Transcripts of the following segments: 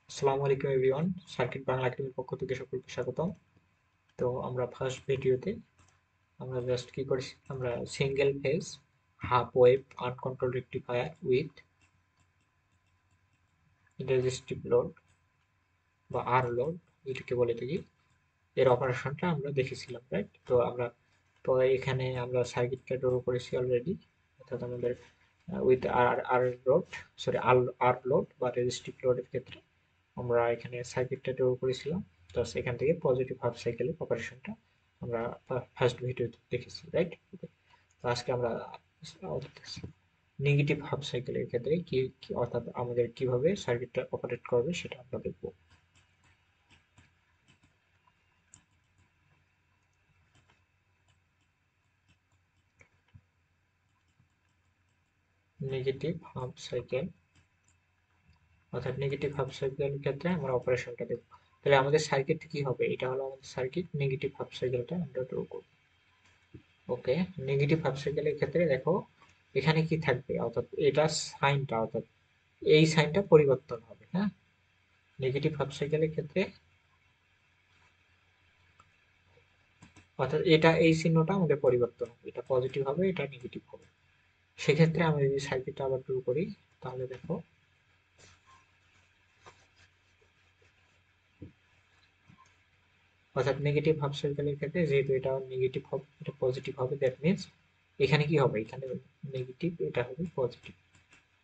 আসসালামু আলাইকুম everyone, circuit Bangla একাডেমির পক্ষ থেকে সকলকে স্বাগতম। তো আমরা ফার্স্ট ভিডিওতে আমরা জাস্ট কি করেছি, আমরা single phase half wave uncontrolled rectifier with resistive load বা আর লোড যেটাকে বলে থাকি, এর অপারেশনটা আমরা দেখেছিলাম, রাইট? তো এখানে আমরা সার্কিটটা ড্র করেছি অলরেডি, অর্থাৎ আমাদের with R R load, sorry R load বা রেজিস্টিভ লোডের ক্ষেত্রে আমরা এখানে সার্কিটটা ড্র করেছিলাম। তো সেখান থেকে পজিটিভ হাফ সাইকেলের অপারেশনটা আমরা ফার্স্ট ভিডিওতে দেখেছি, রাইট? তো আজকে আমরা নেগেটিভ হাফ সাইকেলের ক্ষেত্রে অর্থাৎ আমাদের কিভাবে সার্কিটটা অপারেট করবে সেটা আমরা দেখব। নেগেটিভ হাফ সাইকেল, অর্থাৎ নেগেটিভ হাফ সাইকেলের ক্ষেত্রে আমরা অপারেশনটা দেখব। তাহলে আমাদের সার্কিট কি হবে? এটা হলো আমাদের সার্কিট, নেগেটিভ হাফ সাইকেলটা আমরা ড্র করব। ওকে, নেগেটিভ হাফ সাইকেলের ক্ষেত্রে দেখো এখানে কি থাকবে, অর্থাৎ এটা সাইনটা, অর্থাৎ এই সাইনটা পরিবর্তন হবে। হ্যাঁ, নেগেটিভ হাফ সাইকেলের ক্ষেত্রে অর্থাৎ এটা এই চিহ্নটা আমাদের পরিবর্তন হবে, এটা পজিটিভ হবে, এটা নেগেটিভ হবে। সেক্ষেত্রে আমরা যদি সার্কিটটা আবার ড্র করি, তাহলে দেখো অর্থাৎ নেগেটিভ হাফ সাইকেলের ক্ষেত্রে যেহেতু এটা নেগেটিভ হবে, এটা পজিটিভ হবে, দ্যাট মিনস এখানে কি হবে, এখানে নেগেটিভ, এটা হবে পজিটিভ,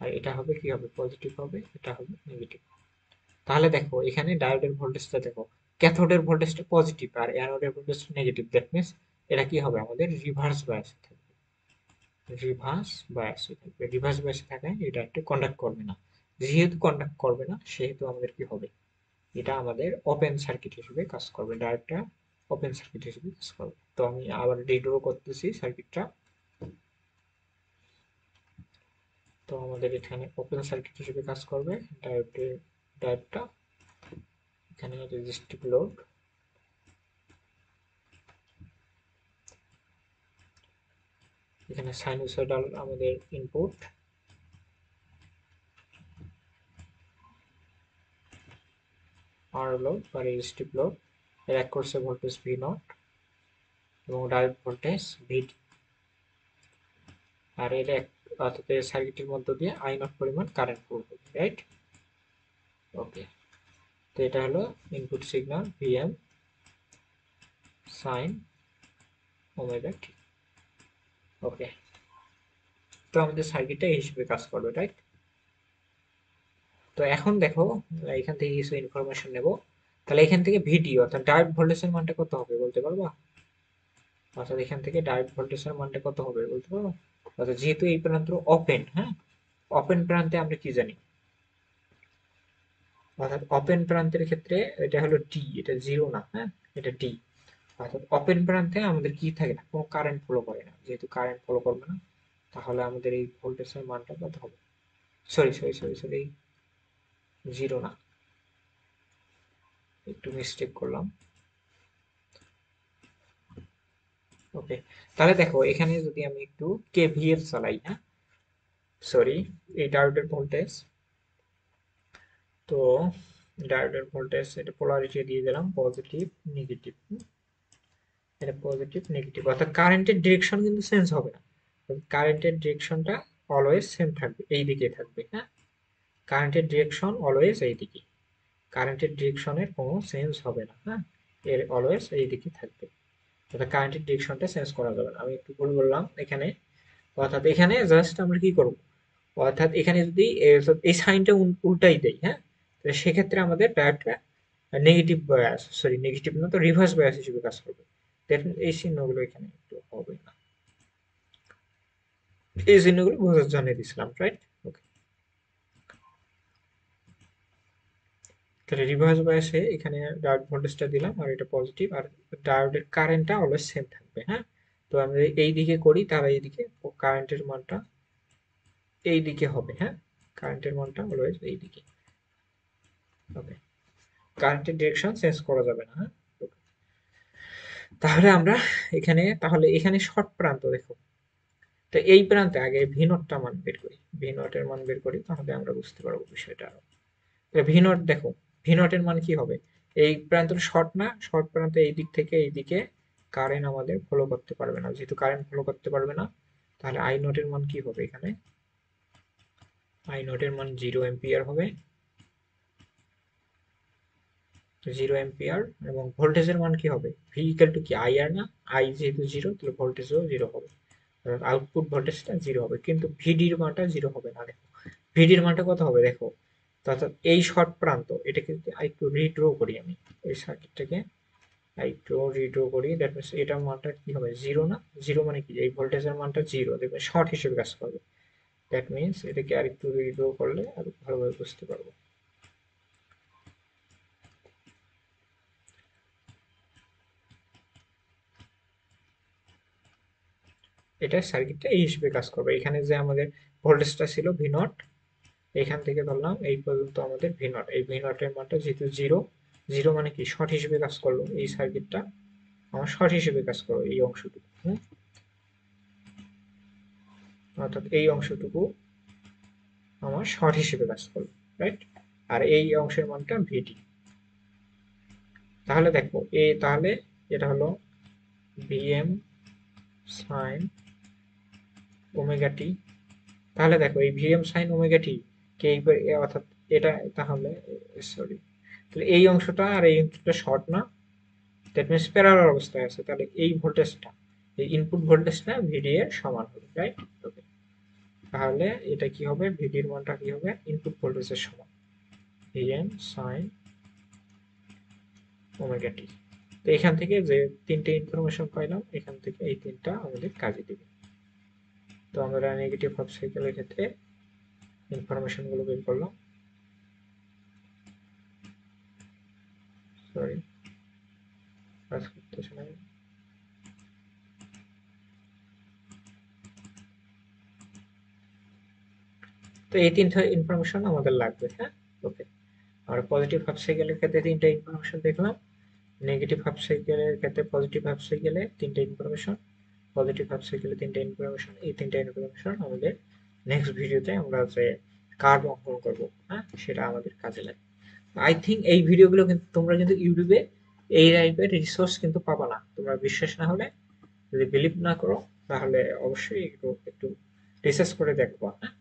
আর এটা হবে কি হবে, পজিটিভ হবে, এটা হবে নেগেটিভ। তাহলে দেখো এখানে ডায়োডের ভোল্টেজটা দেখো, ক্যাথোডের ভোল্টেজটা পজিটিভ আর অ্যানোডের ভোল্টেজটা নেগেটিভ, দ্যাট মিনস এটা কি হবে, আমাদের রিভার্স বায়াসে থাকবে। রিভার্স বায়াসে থাকবে, রিভার্স বায়াসে থাকায় এটা একটা কন্ডাক্ট করবে না। যেহেতু কন্ডাক্ট করবে না, সেহেতু আমাদের কি হবে, এটা আমাদের ওপেন সার্কিট হিসেবে কাজ করবে, ডায়োডটা ওপেন সার্কিট হিসেবে কাজ করবে। তো আমি আবার রিড্র করতেছি সার্কিটটা। তো আমাদের এখানে ওপেন সার্কিট হিসেবে কাজ করবে ডায়োডটা। এখানে রেজিস্টিভ লোড, এখানে সাইনুসয়েডাল আমাদের ইনপুট, আর লোড বা রেজিস্টিভ লোড, এর এক কোর্সে ভোল্টেজ ভি নট এবং ডায়োড ভোল্টেজ ভি, আর এর এক অর্থাৎ এই সার্কিটের মধ্য দিয়ে আই নট পরিমাণ কারেন্ট ফ্লো হবে, রাইট? ওকে, তো এটা হলো input signal VM sine omega T. Okay, তো আমাদের সার্কিটটা এই হিসেবে কাজ করবে, রাইট? তো এখন দেখো এখান থেকে কিছু ইনফরমেশন নেব। তাহলে এখান থেকে ভিডি অর্থাৎ ডায়োড ভোল্টেজের মানটা কত হবে বলতে পারবা? অর্থাৎ এখান থেকে ডায়োড ভোল্টেজের মানটা কত হবে বলতে পারবা? অর্থাৎ যেহেতু এই প্রান্ত ওপেন, হ্যাঁ, ওপেন প্রান্তে আমরা কি জানি, অর্থাৎ ওপেন প্রান্তের ক্ষেত্রে এটা হলো টি, এটা জিরো না, হ্যাঁ, এটা টি। অর্থাৎ ওপেন প্রান্তে আমাদের কি থাকে না, কোনো কারেন্ট ফ্লো করে না, যেহেতু কারেন্ট ফ্লো করবে না, তাহলে আমাদের এই ভোল্টেজের মানটা কত হবে, sorry sorry sorry sorry, zero না, একটু মিস্টেক করলাম। ওকে, তাহলে দেখো এখানে যদি আমি একটু কেভিএল চালাই, হ্যাঁ, সরি, এই ডায়োডের ভোল্টেজ, তো ডায়োডের ভোল্টেজ এটা পোলারিটি দিয়ে দিলাম পজিটিভ নেগেটিভ, এটা পজিটিভ নেগেটিভ, অর্থাৎ কারেন্টের ডিরেকশন কিন্তু চেঞ্জ হবে না, কারেন্টের ডিরেকশনটা অলওয়েজ সেম থাকবে, এই দিকে থাকবে। হ্যাঁ, কারেন্টের ডিরেকশন অলওয়েজ এই দিকে, কারেন্টের ডিরেকশনের কোনো চেঞ্জ হবে না। হ্যাঁ, এর অলওয়েজ এই দিকে থাকবে, অর্থাৎ কারেন্টের ডিরেকশনটা চেঞ্জ করা যাবে না। আমি একটু ভুল বললাম এখানে, অর্থাৎ এখানে জাস্ট আমরা কি করব, অর্থাৎ এখানে যদি এই সাইনটা উল্টাই দেই, হ্যাঁ, তাহলে সেক্ষেত্রে আমাদের ডায়োডটা নেগেটিভ বায়াস, সরি নেগেটিভ না, তো রিভার্স বায়াস হিসেবে কাজ করবে। দেখুন এই চিহ্নগুলো এখানে একটু হবে না, এই চিহ্নগুলো বোঝার জন্য দিছিলাম, রাইট? ওকে, তাহলে রিভার্স বায়াসে এখানে ডায়োড ভোল্টেজটা দিলাম আর এটা পজিটিভ, আর ডায়োডের কারেন্টটা অলওয়েজ সেম থাকবে। হ্যাঁ, তো আমরা এই দিকে করি, তাহলে এইদিকে কারেন্টের মানটা এই দিকে হবে। হ্যাঁ, কারেন্টের মানটা অলওয়েজ এই দিকে। ওকে, কারেন্টের ডিরেকশন চেঞ্জ করা যাবে না। হ্যাঁ, তাহলে আমরা এখানে, তাহলে এখানে শর্ট প্রান্ত দেখো, তো এই প্রান্তে আগে ভি নটটা মান বের করি, ভি নটের মান বের করি, তাহলে আমরা বুঝতে পারবো বিষয়টা আরো। ভি নট দেখো, ভি নট এর মান কি হবে? এই প্রান্তটা শর্ট না, শর্ট প্রান্ত এই দিক থেকে এই দিকে কারেন্ট আমাদের ফলো করতে পারবে না। যেহেতু কারেন্ট ফলো করতে পারবে না, তাহলে আই নট এর মান কি হবে? এখানে আই নট এর মান 0 অ্যাম্পিয়ার হবে, 0 অ্যাম্পিয়ার। এবং ভোল্টেজের মান কি হবে? ভি ইকুয়াল টু কি আই আর না, আই যেহেতু 0 তাহলে ভোল্টেজও 0 হবে, আউটপুট ভোল্টেজটা 0 হবে। কিন্তু ভিডির মানটা 0 হবে না। দেখো ভিডির মানটা কত হবে দেখো, অর্থাৎ এই শর্ট প্রান্ত এটাকে যদি একটু রিড্র করি আমি, এই সার্কিটটাকে একটু রিড্র করি, দ্যাট মিনস এটার মানটা কি হবে? 0 না? 0 মানে কি এই ভোল্টেজের মানটা 0, দেখবে শর্ট হিসেবে কাজ করবে। দ্যাট মিনস এটাকে আর একটু রিড্র করলে আর ভালোভাবে বুঝতে পারবো। এটা সার্কিটটা এই হিসেবে কাজ করবে। এখানে যে আমাদের ভোল্টেজটা ছিল ভি নট, এখান থেকে ধরলাম এই পর্যন্ত আমাদের ভি নট, এই ভি নটের মানটা যেহেতু 0, 0 মানে কি শর্ট হিসেবে কাজ করলো, এই সার্কিটটা আমার শর্ট হিসেবে কাজ করলো এই অংশটুকু। অর্থাৎ এই অংশটুকু আমার শর্ট হিসেবে কাজ করলো, রাইট? আর এই অংশের মানটা ভিডি। তাহলে দেখো তাহলে এটা হলো ভিএম সাইন ওমেগা টি। তাহলে দেখো এই ভিএম সাইন ওমেগা টি কে অর্থাৎ এটা তাহলে সরি, তাহলে এই অংশটা আর এই অংশটা শর্ট না, দ্যাট মিনস প্যারালাল অবস্থায় আছে। তাহলে এই ভোল্টেজটা, এই ইনপুট ভোল্টেজটা ভিডি এর সমান হবে, রাইট? ওকে, তাহলে এটা কি হবে? ভিডির মানটা কি হবে? ইনপুট ভোল্টেজের সমান, ভিএম সাইন ওমেগা টি। তো এখান থেকে যে তিনটে ইনফরমেশন পাইলাম, এখান থেকে এই তিনটা আমাদের কাজে দিবে। তো আমরা নেগেটিভ হাফ সাইকেলের ক্ষেত্রে ইনফরমেশন গুলো বের করলাম। সরি, কাজ করতেছে না। তো এই তিনটা ইনফরমেশন আমাদের লাগবে, হ্যাঁ? ওকে, আর পজিটিভ হাফ সাইকেলের ক্ষেত্রে তিনটা ইনফরমেশন দেখলাম, নেগেটিভ হাফ সাইকেলের ক্ষেত্রে পজিটিভ হাফ সাইকেলে তিনটা ইনফরমেশন, পজিটিভ হাফ সাইকেলে তিনটা ইনফরমেশন। এই তিনটা ইনফরমেশন আমাদের নেক্সট ভিডিওতে আমরা যে কার্ভ অঙ্কন করব, হ্যাঁ, সেটা আমাদের কাজে লাগে। আই থিঙ্ক এই ভিডিওগুলো কিন্তু তোমরা কিন্তু ইউটিউবে এই টাইপের রিসোর্স কিন্তু পাবা না। তোমরা বিশ্বাস না হলে, যদি বিলিভ না করো, তাহলে অবশ্যই একটু একটু রিসার্চ করে দেখবো, হ্যাঁ?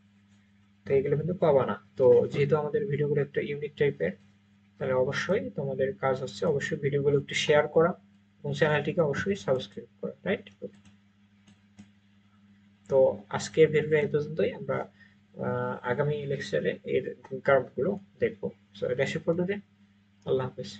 তো এগুলো কিন্তু পাবা না। তো যেহেতু আমাদের ভিডিওগুলো একটা ইউনিক টাইপের, তাহলে অবশ্যই তোমাদের কাজ হচ্ছে অবশ্যই ভিডিওগুলো একটু শেয়ার করা এবং চ্যানেলটিকে অবশ্যই সাবস্ক্রাইব করা, রাইট? তো আজকের ভিডিও এই পর্যন্তই। আমরা আগামী লেকচারে এর কার্ভগুলো দেখবো। So that's it for today. আল্লাহ হাফেজ।